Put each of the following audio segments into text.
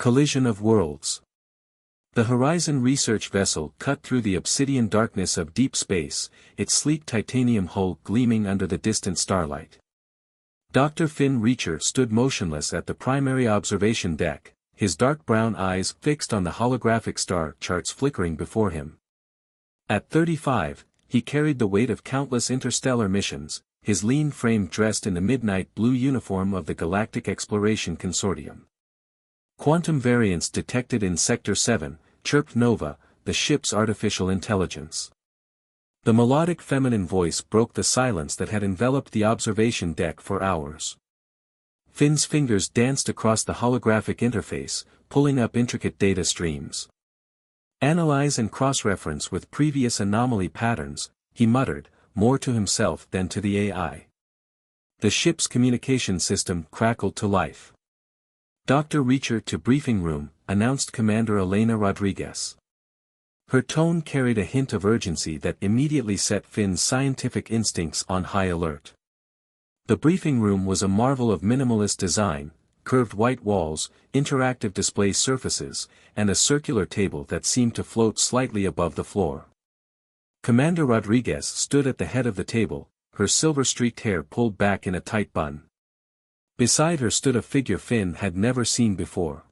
Collision of worlds. The Horizon research vessel cut through the obsidian darkness of deep space, its sleek titanium hull gleaming under the distant starlight. Dr. Finn Reacher stood motionless at the primary observation deck, his dark brown eyes fixed on the holographic star charts flickering before him. At 35, he carried the weight of countless interstellar missions, his lean frame dressed in the midnight blue uniform of the Galactic Exploration Consortium. Quantum variants detected in Sector 7, chirped Nova, the ship's artificial intelligence. The melodic feminine voice broke the silence that had enveloped the observation deck for hours. Finn's fingers danced across the holographic interface, pulling up intricate data streams. Analyze and cross-reference with previous anomaly patterns, he muttered, more to himself than to the AI. The ship's communication system crackled to life. Dr. Reacher to briefing room, announced Commander Elena Rodriguez. Her tone carried a hint of urgency that immediately set Finn's scientific instincts on high alert. The briefing room was a marvel of minimalist design, curved white walls, interactive display surfaces, and a circular table that seemed to float slightly above the floor. Commander Rodriguez stood at the head of the table, her silver-streaked hair pulled back in a tight bun. Beside her stood a figure Finn had never seen before.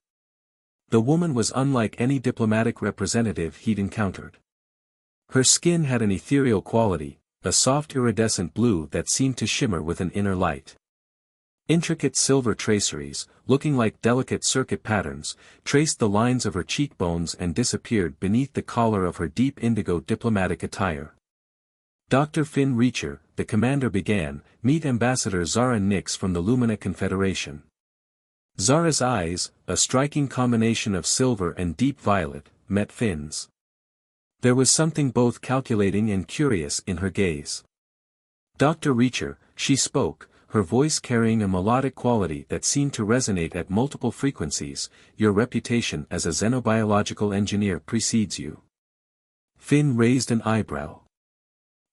The woman was unlike any diplomatic representative he'd encountered. Her skin had an ethereal quality, a soft iridescent blue that seemed to shimmer with an inner light. Intricate silver traceries, looking like delicate circuit patterns, traced the lines of her cheekbones and disappeared beneath the collar of her deep indigo diplomatic attire. Dr. Finn Reacher, the commander began, meet Ambassador Zara Nix from the Lumina Confederation. Zara's eyes, a striking combination of silver and deep violet, met Finn's. There was something both calculating and curious in her gaze. Dr. Reacher, she spoke, her voice carrying a melodic quality that seemed to resonate at multiple frequencies, your reputation as a xenobiological engineer precedes you. Finn raised an eyebrow.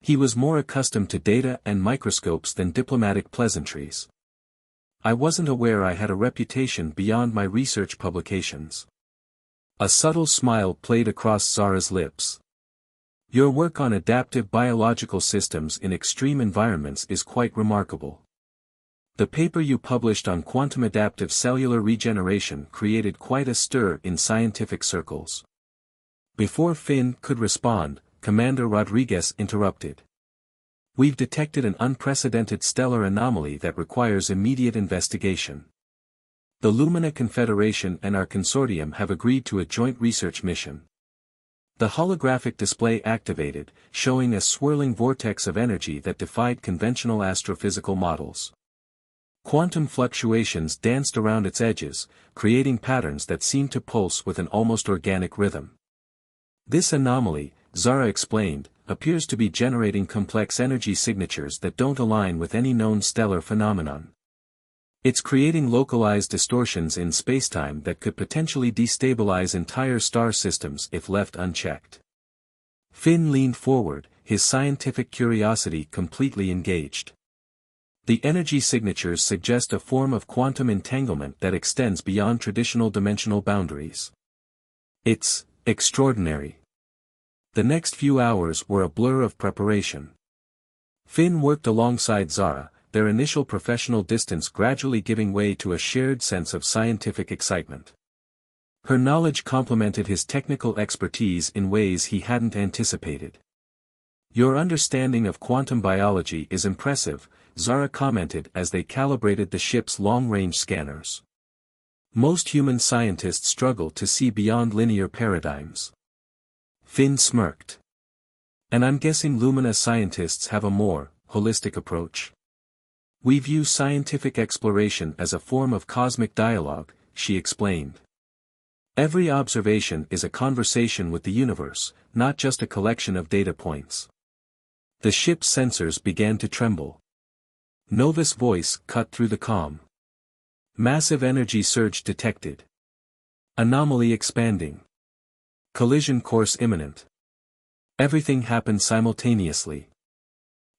He was more accustomed to data and microscopes than diplomatic pleasantries. I wasn't aware I had a reputation beyond my research publications. A subtle smile played across Zara's lips. Your work on adaptive biological systems in extreme environments is quite remarkable. The paper you published on quantum adaptive cellular regeneration created quite a stir in scientific circles. Before Finn could respond, Commander Rodriguez interrupted. We've detected an unprecedented stellar anomaly that requires immediate investigation. The Lumina Confederation and our consortium have agreed to a joint research mission. The holographic display activated, showing a swirling vortex of energy that defied conventional astrophysical models. Quantum fluctuations danced around its edges, creating patterns that seemed to pulse with an almost organic rhythm. This anomaly, Zara explained, appears to be generating complex energy signatures that don't align with any known stellar phenomenon. It's creating localized distortions in spacetime that could potentially destabilize entire star systems if left unchecked. Finn leaned forward, his scientific curiosity completely engaged. The energy signatures suggest a form of quantum entanglement that extends beyond traditional dimensional boundaries. It's extraordinary. The next few hours were a blur of preparation. Finn worked alongside Zara, their initial professional distance gradually giving way to a shared sense of scientific excitement. Her knowledge complemented his technical expertise in ways he hadn't anticipated. Your understanding of quantum biology is impressive, Zara commented as they calibrated the ship's long-range scanners. Most human scientists struggle to see beyond linear paradigms. Finn smirked. And I'm guessing Lumina scientists have a more holistic approach. We view scientific exploration as a form of cosmic dialogue, she explained. Every observation is a conversation with the universe, not just a collection of data points. The ship's sensors began to tremble. Nova's voice cut through the calm. Massive energy surge detected. Anomaly expanding. Collision course imminent. Everything happened simultaneously.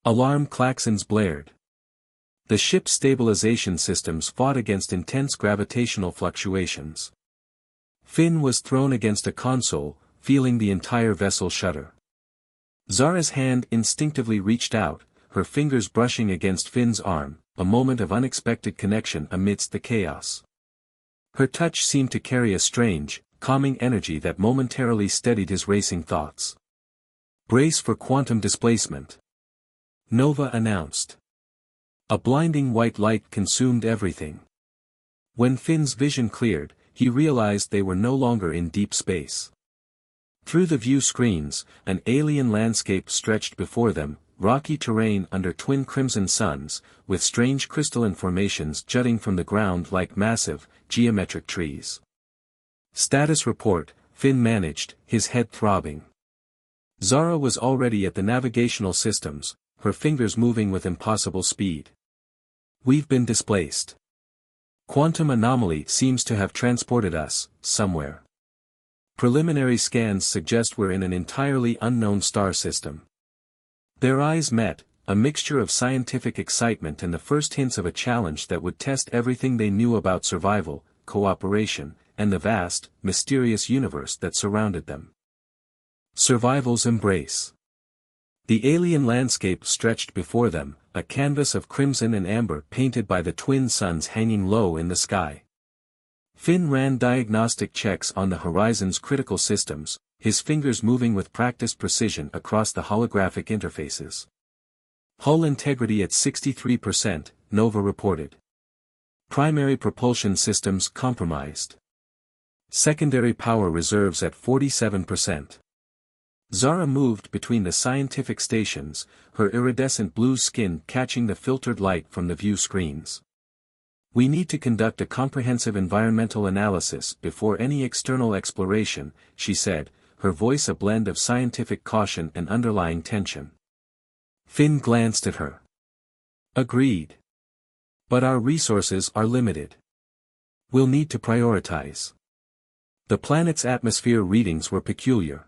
Alarm klaxons blared. The ship's stabilization systems fought against intense gravitational fluctuations. Finn was thrown against a console, feeling the entire vessel shudder. Zara's hand instinctively reached out, her fingers brushing against Finn's arm, a moment of unexpected connection amidst the chaos. Her touch seemed to carry a strange, calming energy that momentarily steadied his racing thoughts. "Brace for quantum displacement," Nova announced. A blinding white light consumed everything. When Finn's vision cleared, he realized they were no longer in deep space. Through the view screens, an alien landscape stretched before them, rocky terrain under twin crimson suns, with strange crystalline formations jutting from the ground like massive, geometric trees. "Status report," Finn managed, his head throbbing. Zara was already at the navigational systems, her fingers moving with impossible speed. "We've been displaced. Quantum anomaly seems to have transported us, somewhere. Preliminary scans suggest we're in an entirely unknown star system." Their eyes met, a mixture of scientific excitement and the first hints of a challenge that would test everything they knew about survival, cooperation, and the vast, mysterious universe that surrounded them. Survival's embrace. The alien landscape stretched before them, a canvas of crimson and amber painted by the twin suns hanging low in the sky. Finn ran diagnostic checks on the horizon's critical systems, his fingers moving with practiced precision across the holographic interfaces. "Hull integrity at 63%, Nova reported. Primary propulsion systems compromised. Secondary power reserves at 47%. Zara moved between the scientific stations, her iridescent blue skin catching the filtered light from the view screens. "We need to conduct a comprehensive environmental analysis before any external exploration," she said, her voice a blend of scientific caution and underlying tension. Finn glanced at her. "Agreed. But our resources are limited. We'll need to prioritize." The planet's atmosphere readings were peculiar.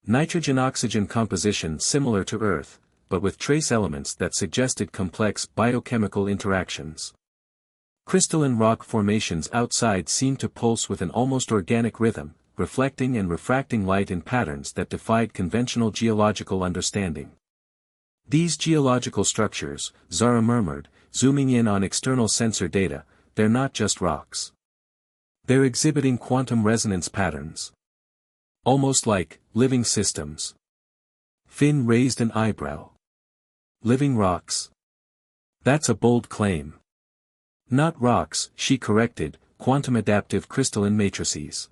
Nitrogen-oxygen composition similar to Earth, but with trace elements that suggested complex biochemical interactions. Crystalline rock formations outside seemed to pulse with an almost organic rhythm, reflecting and refracting light in patterns that defied conventional geological understanding. "These geological structures," Zara murmured, zooming in on external sensor data, "they're not just rocks. They're exhibiting quantum resonance patterns. Almost like living systems." Finn raised an eyebrow. "Living rocks? That's a bold claim." "Not rocks," she corrected, "quantum-adaptive crystalline matrices.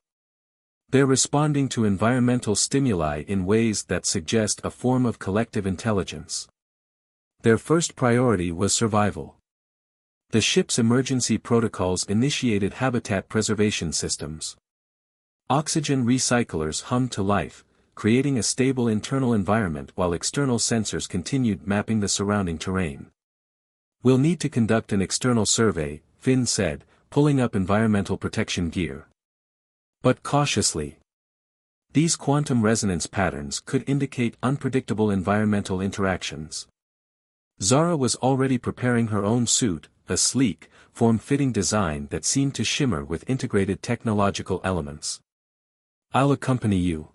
They're responding to environmental stimuli in ways that suggest a form of collective intelligence. Their first priority was survival. The ship's emergency protocols initiated habitat preservation systems. Oxygen recyclers hummed to life, creating a stable internal environment while external sensors continued mapping the surrounding terrain. "We'll need to conduct an external survey," Finn said, pulling up environmental protection gear. "But cautiously. These quantum resonance patterns could indicate unpredictable environmental interactions." Zara was already preparing her own suit, a sleek, form-fitting design that seemed to shimmer with integrated technological elements. "I'll accompany you.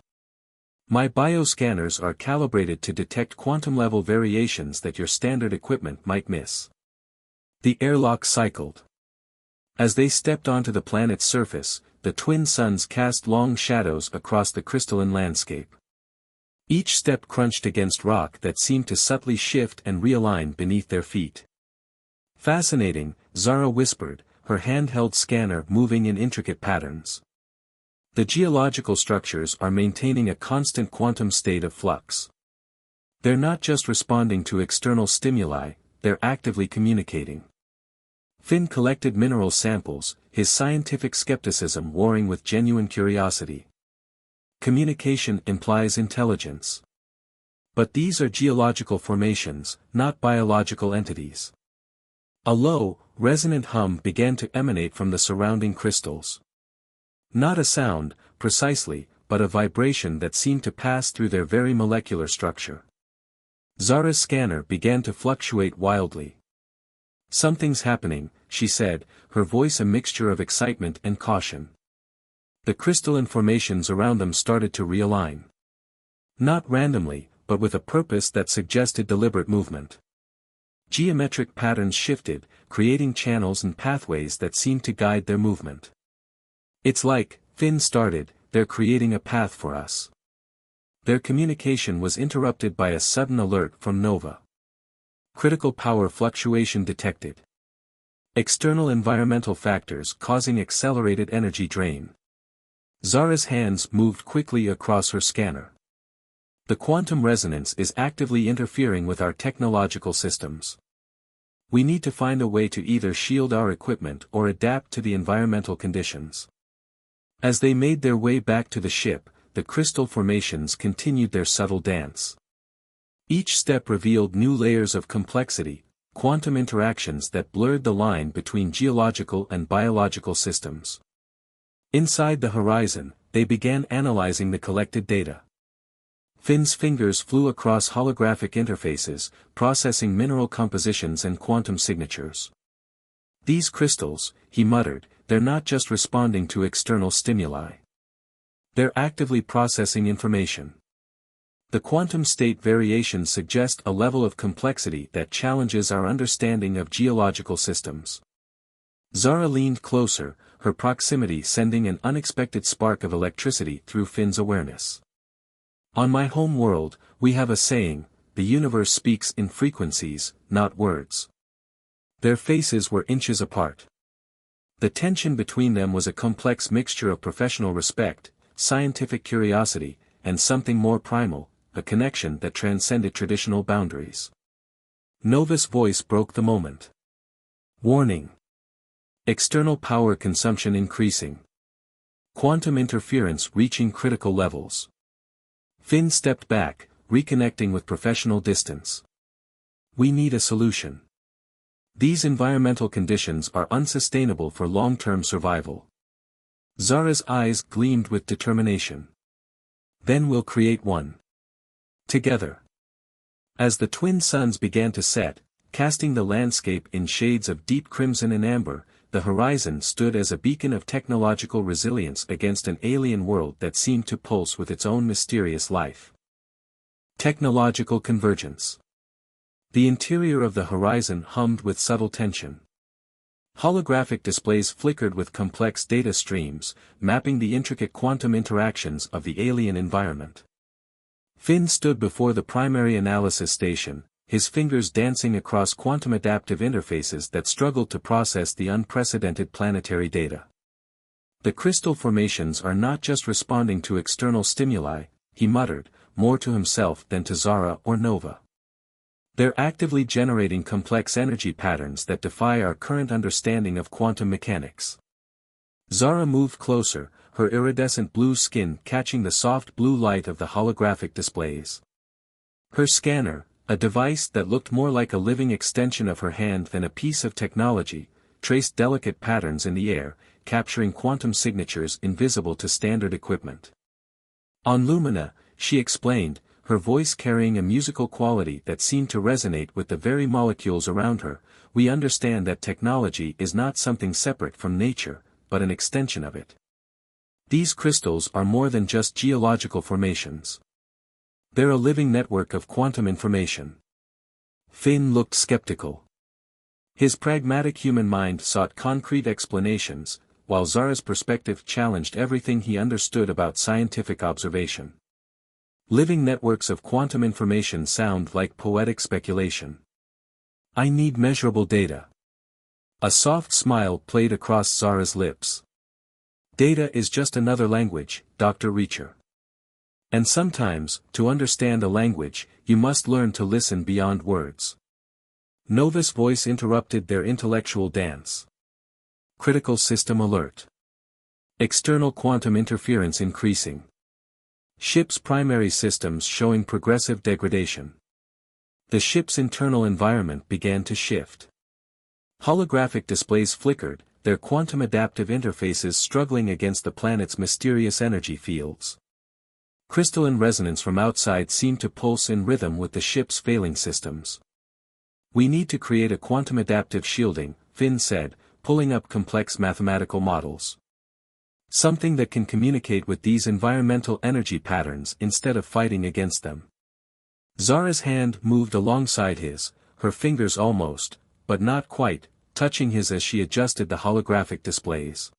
My bioscanners are calibrated to detect quantum-level variations that your standard equipment might miss." The airlock cycled. As they stepped onto the planet's surface, the twin suns cast long shadows across the crystalline landscape. Each step crunched against rock that seemed to subtly shift and realign beneath their feet. "Fascinating," Zara whispered, her handheld scanner moving in intricate patterns. "The geological structures are maintaining a constant quantum state of flux. They're not just responding to external stimuli, they're actively communicating." Finn collected mineral samples, his scientific skepticism warring with genuine curiosity. Communication implies intelligence. But these are geological formations, not biological entities. A low, resonant hum began to emanate from the surrounding crystals. Not a sound, precisely, but a vibration that seemed to pass through their very molecular structure. Zara's scanner began to fluctuate wildly. "Something's happening," she said, her voice a mixture of excitement and caution. The crystalline formations around them started to realign. Not randomly, but with a purpose that suggested deliberate movement. Geometric patterns shifted, creating channels and pathways that seemed to guide their movement. "It's like," Finn started, "they're creating a path for us." Their communication was interrupted by a sudden alert from Nova. Critical power fluctuation detected. External environmental factors causing accelerated energy drain. Zara's hands moved quickly across her scanner. "The quantum resonance is actively interfering with our technological systems. We need to find a way to either shield our equipment or adapt to the environmental conditions." As they made their way back to the ship, the crystal formations continued their subtle dance. Each step revealed new layers of complexity, quantum interactions that blurred the line between geological and biological systems. Inside the horizon, they began analyzing the collected data. Finn's fingers flew across holographic interfaces, processing mineral compositions and quantum signatures. "These crystals," he muttered, "they're not just responding to external stimuli. They're actively processing information. The quantum state variations suggest a level of complexity that challenges our understanding of geological systems." Zara leaned closer, her proximity sending an unexpected spark of electricity through Finn's awareness. "On my home world, we have a saying, the universe speaks in frequencies, not words." Their faces were inches apart. The tension between them was a complex mixture of professional respect, scientific curiosity, and something more primal, a connection that transcended traditional boundaries. Nova's voice broke the moment. "Warning. External power consumption increasing. Quantum interference reaching critical levels." Finn stepped back, reconnecting with professional distance. "We need a solution. These environmental conditions are unsustainable for long-term survival." Zara's eyes gleamed with determination. "Then we'll create one. Together." As the twin suns began to set, casting the landscape in shades of deep crimson and amber, the horizon stood as a beacon of technological resilience against an alien world that seemed to pulse with its own mysterious life. Technological convergence. The interior of the horizon hummed with subtle tension. Holographic displays flickered with complex data streams, mapping the intricate quantum interactions of the alien environment. Finn stood before the primary analysis station, his fingers dancing across quantum adaptive interfaces that struggled to process the unprecedented planetary data. "The crystal formations are not just responding to external stimuli," he muttered, more to himself than to Zara or Nova. "They're actively generating complex energy patterns that defy our current understanding of quantum mechanics." Zara moved closer, her iridescent blue skin catching the soft blue light of the holographic displays. Her scanner, a device that looked more like a living extension of her hand than a piece of technology, traced delicate patterns in the air, capturing quantum signatures invisible to standard equipment. "On Lumina," she explained, her voice carrying a musical quality that seemed to resonate with the very molecules around her, "we understand that technology is not something separate from nature, but an extension of it. These crystals are more than just geological formations. They're a living network of quantum information." Finn looked skeptical. His pragmatic human mind sought concrete explanations, while Zara's perspective challenged everything he understood about scientific observation. Living networks of quantum information sound like poetic speculation. "I need measurable data." A soft smile played across Zara's lips. "Data is just another language, Dr. Reacher. And sometimes, to understand a language, you must learn to listen beyond words." Nova's voice interrupted their intellectual dance. "Critical system alert. External quantum interference increasing. Ship's primary systems showing progressive degradation." The ship's internal environment began to shift. Holographic displays flickered, their quantum adaptive interfaces struggling against the planet's mysterious energy fields. Crystalline resonance from outside seemed to pulse in rhythm with the ship's failing systems. "We need to create a quantum adaptive shielding," Finn said, pulling up complex mathematical models. Something that can communicate with these environmental energy patterns instead of fighting against them. Zara's hand moved alongside his, her fingers almost, but not quite, touching his as she adjusted the holographic displays.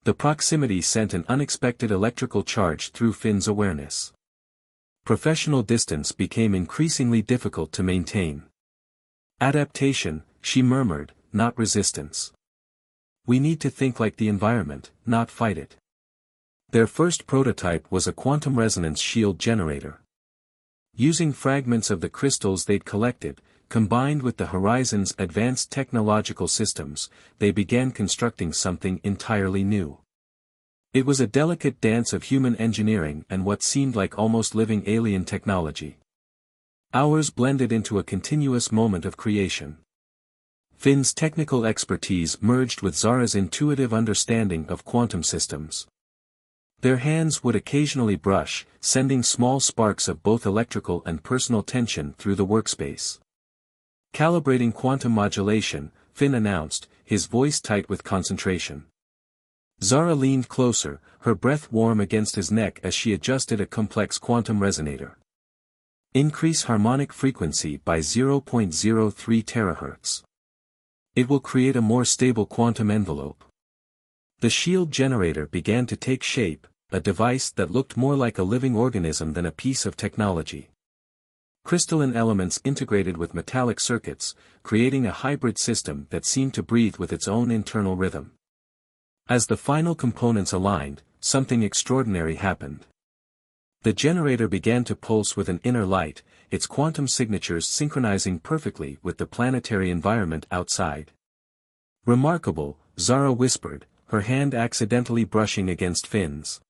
The proximity sent an unexpected electrical charge through Finn's awareness. Professional distance became increasingly difficult to maintain. Adaptation, she murmured, not resistance. We need to think like the environment, not fight it. Their first prototype was a quantum resonance shield generator. Using fragments of the crystals they'd collected, combined with the Horizon's advanced technological systems, they began constructing something entirely new. It was a delicate dance of human engineering and what seemed like almost living alien technology. Hours blended into a continuous moment of creation. Finn's technical expertise merged with Zara's intuitive understanding of quantum systems. Their hands would occasionally brush, sending small sparks of both electrical and personal tension through the workspace. Calibrating quantum modulation, Finn announced, his voice tight with concentration. Zara leaned closer, her breath warm against his neck as she adjusted a complex quantum resonator. Increase harmonic frequency by 0.03 terahertz. It will create a more stable quantum envelope. The shield generator began to take shape, a device that looked more like a living organism than a piece of technology. Crystalline elements integrated with metallic circuits, creating a hybrid system that seemed to breathe with its own internal rhythm. As the final components aligned, something extraordinary happened. The generator began to pulse with an inner light, its quantum signatures synchronizing perfectly with the planetary environment outside. Remarkable, Zara whispered, her hand accidentally brushing against Finn's.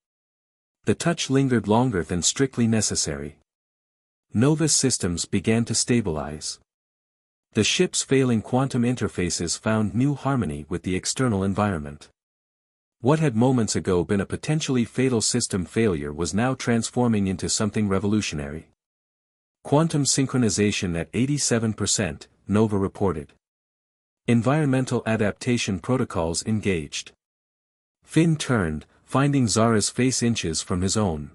The touch lingered longer than strictly necessary. Nova's systems began to stabilize. The ship's failing quantum interfaces found new harmony with the external environment. What had moments ago been a potentially fatal system failure was now transforming into something revolutionary. Quantum synchronization at 87%, Nova reported. Environmental adaptation protocols engaged. Finn turned, finding Zara's face inches from his own.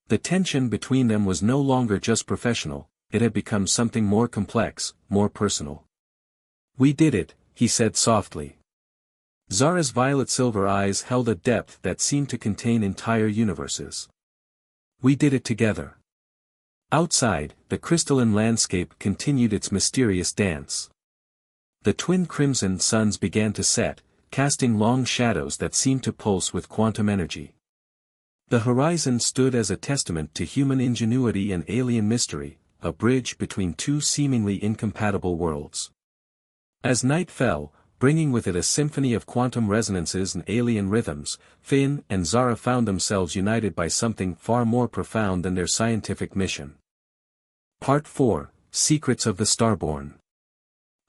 The tension between them was no longer just professional, it had become something more complex, more personal. We did it, he said softly. Zara's violet-silver eyes held a depth that seemed to contain entire universes. We did it together. Outside, the crystalline landscape continued its mysterious dance. The twin crimson suns began to set, casting long shadows that seemed to pulse with quantum energy. The horizon stood as a testament to human ingenuity and alien mystery, a bridge between two seemingly incompatible worlds. As night fell, bringing with it a symphony of quantum resonances and alien rhythms, Finn and Zara found themselves united by something far more profound than their scientific mission. Part 4, Secrets of the Starborn.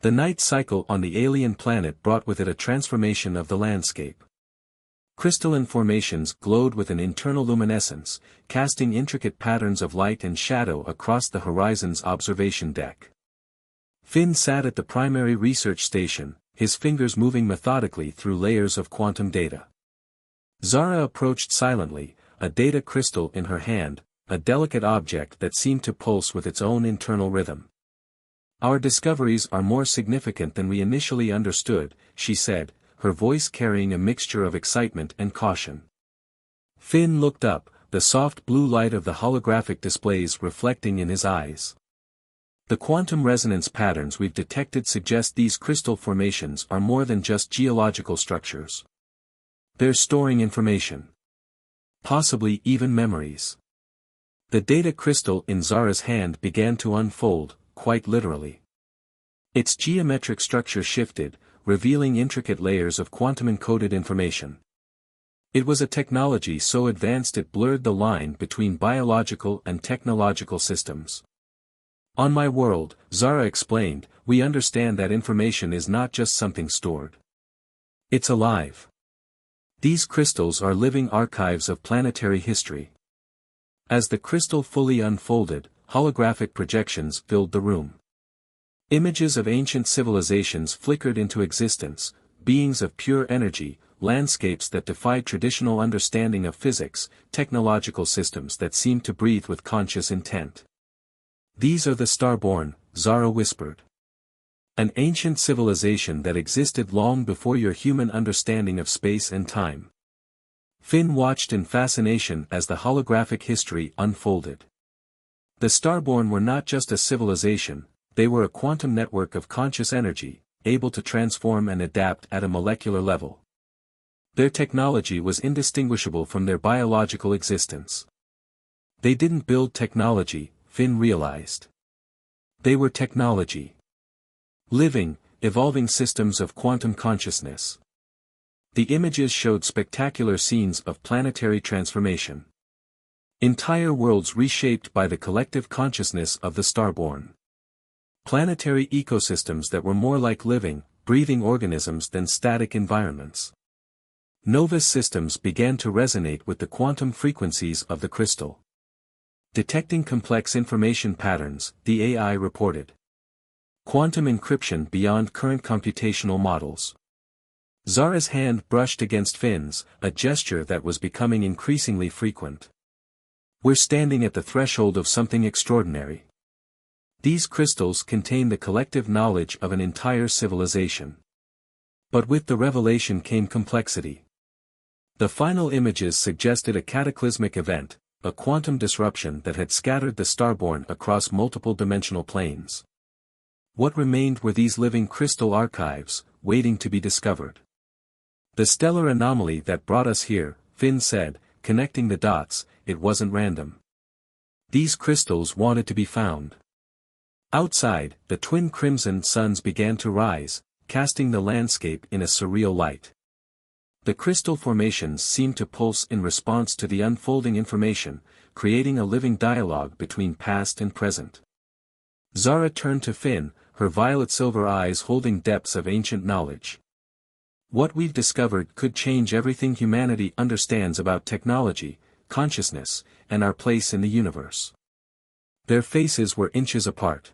The night cycle on the alien planet brought with it a transformation of the landscape. Crystalline formations glowed with an internal luminescence, casting intricate patterns of light and shadow across the horizon's observation deck. Finn sat at the primary research station, his fingers moving methodically through layers of quantum data. Zara approached silently, a data crystal in her hand, a delicate object that seemed to pulse with its own internal rhythm. Our discoveries are more significant than we initially understood, she said, her voice carrying a mixture of excitement and caution. Finn looked up, the soft blue light of the holographic displays reflecting in his eyes. The quantum resonance patterns we've detected suggest these crystal formations are more than just geological structures. They're storing information. Possibly even memories. The data crystal in Zara's hand began to unfold, quite literally. Its geometric structure shifted, revealing intricate layers of quantum-encoded information. It was a technology so advanced it blurred the line between biological and technological systems. On my world, Zara explained, we understand that information is not just something stored. It's alive. These crystals are living archives of planetary history. As the crystal fully unfolded, holographic projections filled the room. Images of ancient civilizations flickered into existence, beings of pure energy, landscapes that defied traditional understanding of physics, technological systems that seemed to breathe with conscious intent. "These are the Starborn," Zara whispered. "An ancient civilization that existed long before your human understanding of space and time." Finn watched in fascination as the holographic history unfolded. The Starborn were not just a civilization, they were a quantum network of conscious energy, able to transform and adapt at a molecular level. Their technology was indistinguishable from their biological existence. They didn't build technology, Finn realized. They were technology. Living, evolving systems of quantum consciousness. The images showed spectacular scenes of planetary transformation. Entire worlds reshaped by the collective consciousness of the Starborn. Planetary ecosystems that were more like living, breathing organisms than static environments. Nova's systems began to resonate with the quantum frequencies of the crystal. Detecting complex information patterns, the AI reported. Quantum encryption beyond current computational models. Zara's hand brushed against Finn's, a gesture that was becoming increasingly frequent. "We're standing at the threshold of something extraordinary. These crystals contain the collective knowledge of an entire civilization." But with the revelation came complexity. The final images suggested a cataclysmic event, a quantum disruption that had scattered the Starborn across multiple dimensional planes. What remained were these living crystal archives, waiting to be discovered. "The stellar anomaly that brought us here," Finn said, connecting the dots, "it wasn't random. These crystals wanted to be found." Outside, the twin crimson suns began to rise, casting the landscape in a surreal light. The crystal formations seemed to pulse in response to the unfolding information, creating a living dialogue between past and present. Zara turned to Finn, her violet silver eyes holding depths of ancient knowledge. "What we've discovered could change everything humanity understands about technology, consciousness, and our place in the universe." Their faces were inches apart.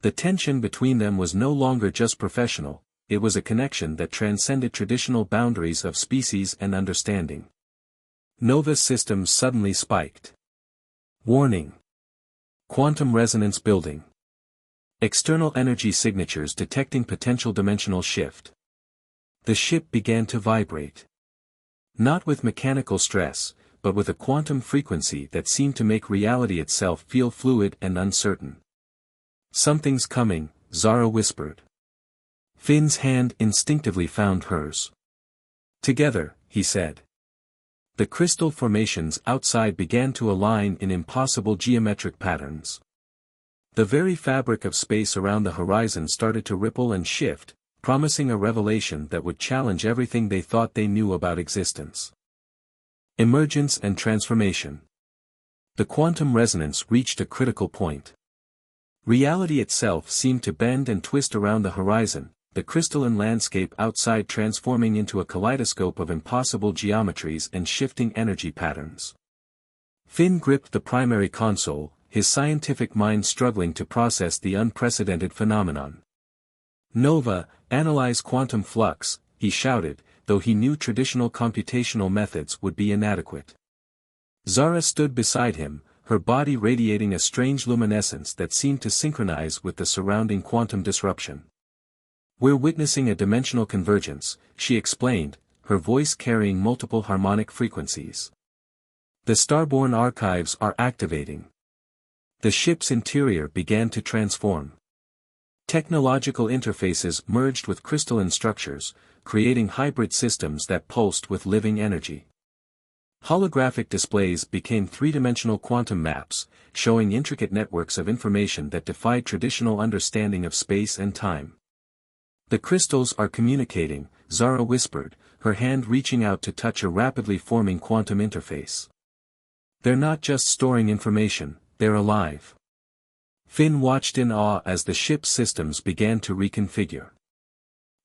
The tension between them was no longer just professional, it was a connection that transcended traditional boundaries of species and understanding. Nova's systems suddenly spiked. "Warning! Quantum resonance building. External energy signatures detecting potential dimensional shift." The ship began to vibrate. Not with mechanical stress, but with a quantum frequency that seemed to make reality itself feel fluid and uncertain. "Something's coming," Zara whispered. Finn's hand instinctively found hers. "Together," he said. The crystal formations outside began to align in impossible geometric patterns. The very fabric of space around the horizon started to ripple and shift, promising a revelation that would challenge everything they thought they knew about existence. Emergence and transformation. The quantum resonance reached a critical point. Reality itself seemed to bend and twist around the horizon, the crystalline landscape outside transforming into a kaleidoscope of impossible geometries and shifting energy patterns. Finn gripped the primary console, his scientific mind struggling to process the unprecedented phenomenon. "Nova, analyze quantum flux," he shouted, though he knew traditional computational methods would be inadequate. Zara stood beside him, her body radiating a strange luminescence that seemed to synchronize with the surrounding quantum disruption. "We're witnessing a dimensional convergence," she explained, her voice carrying multiple harmonic frequencies. "The Starborn archives are activating." The ship's interior began to transform. Technological interfaces merged with crystalline structures, creating hybrid systems that pulsed with living energy. Holographic displays became three-dimensional quantum maps, showing intricate networks of information that defied traditional understanding of space and time. "The crystals are communicating," Zara whispered, her hand reaching out to touch a rapidly forming quantum interface. "They're not just storing information, they're alive." Finn watched in awe as the ship's systems began to reconfigure.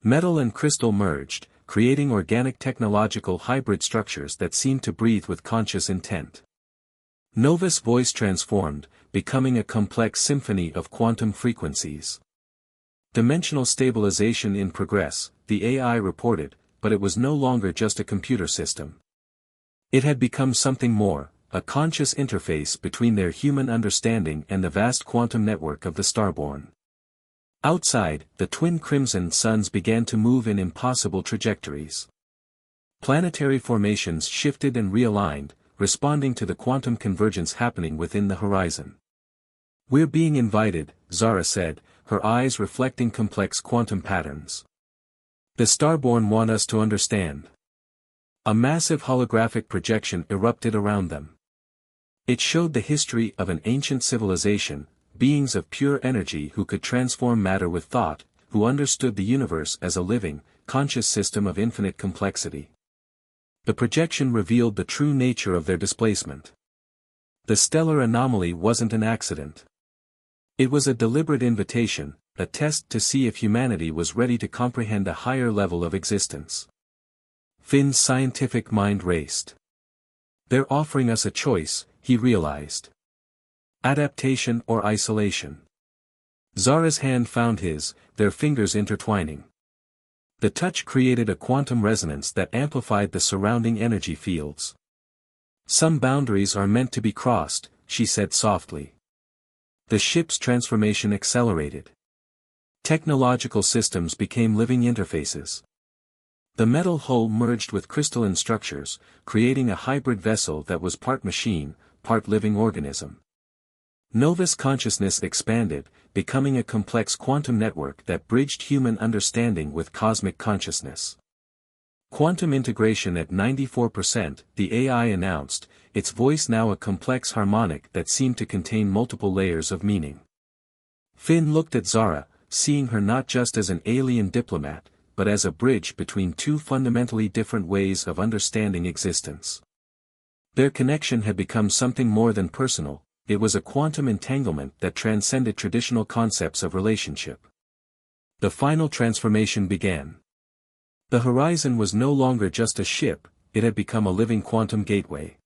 Metal and crystal merged, creating organic technological hybrid structures that seemed to breathe with conscious intent. Nova's voice transformed, becoming a complex symphony of quantum frequencies. "Dimensional stabilization in progress," the AI reported, but it was no longer just a computer system. It had become something more, a conscious interface between their human understanding and the vast quantum network of the starborn. Outside, the twin crimson suns began to move in impossible trajectories. Planetary formations shifted and realigned, responding to the quantum convergence happening within the horizon. "We're being invited," Zara said, her eyes reflecting complex quantum patterns. "The starborn want us to understand." A massive holographic projection erupted around them. It showed the history of an ancient civilization, beings of pure energy who could transform matter with thought, who understood the universe as a living, conscious system of infinite complexity. The projection revealed the true nature of their displacement. The stellar anomaly wasn't an accident. It was a deliberate invitation, a test to see if humanity was ready to comprehend a higher level of existence. Finn's scientific mind raced. "They're offering us a choice," he realized. "Adaptation or isolation." Zara's hand found his, their fingers intertwining. The touch created a quantum resonance that amplified the surrounding energy fields. "Some boundaries are meant to be crossed," she said softly. The ship's transformation accelerated. Technological systems became living interfaces. The metal hull merged with crystalline structures, creating a hybrid vessel that was part machine, part living organism. Nova's consciousness expanded, becoming a complex quantum network that bridged human understanding with cosmic consciousness. Quantum integration at 94%, the AI announced, its voice now a complex harmonic that seemed to contain multiple layers of meaning. Finn looked at Zara, seeing her not just as an alien diplomat, but as a bridge between two fundamentally different ways of understanding existence. Their connection had become something more than personal, it was a quantum entanglement that transcended traditional concepts of relationship. The final transformation began. The horizon was no longer just a ship, it had become a living quantum gateway.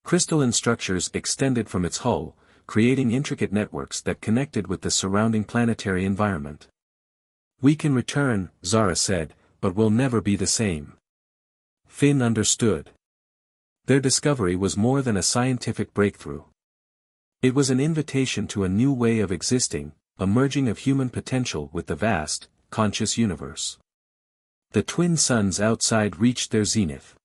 Crystalline structures extended from its hull, creating intricate networks that connected with the surrounding planetary environment. "We can return," Zara said, "but we'll never be the same." Finn understood. Their discovery was more than a scientific breakthrough. It was an invitation to a new way of existing, a merging of human potential with the vast, conscious universe. The twin suns outside reached their zenith.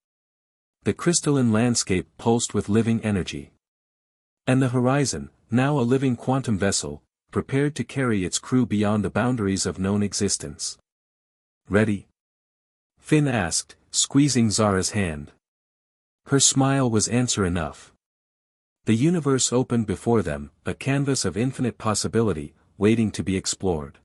The crystalline landscape pulsed with living energy. And the horizon, now a living quantum vessel, prepared to carry its crew beyond the boundaries of known existence. "Ready?" Finn asked, squeezing Zara's hand. Her smile was answer enough. The universe opened before them, a canvas of infinite possibility, waiting to be explored.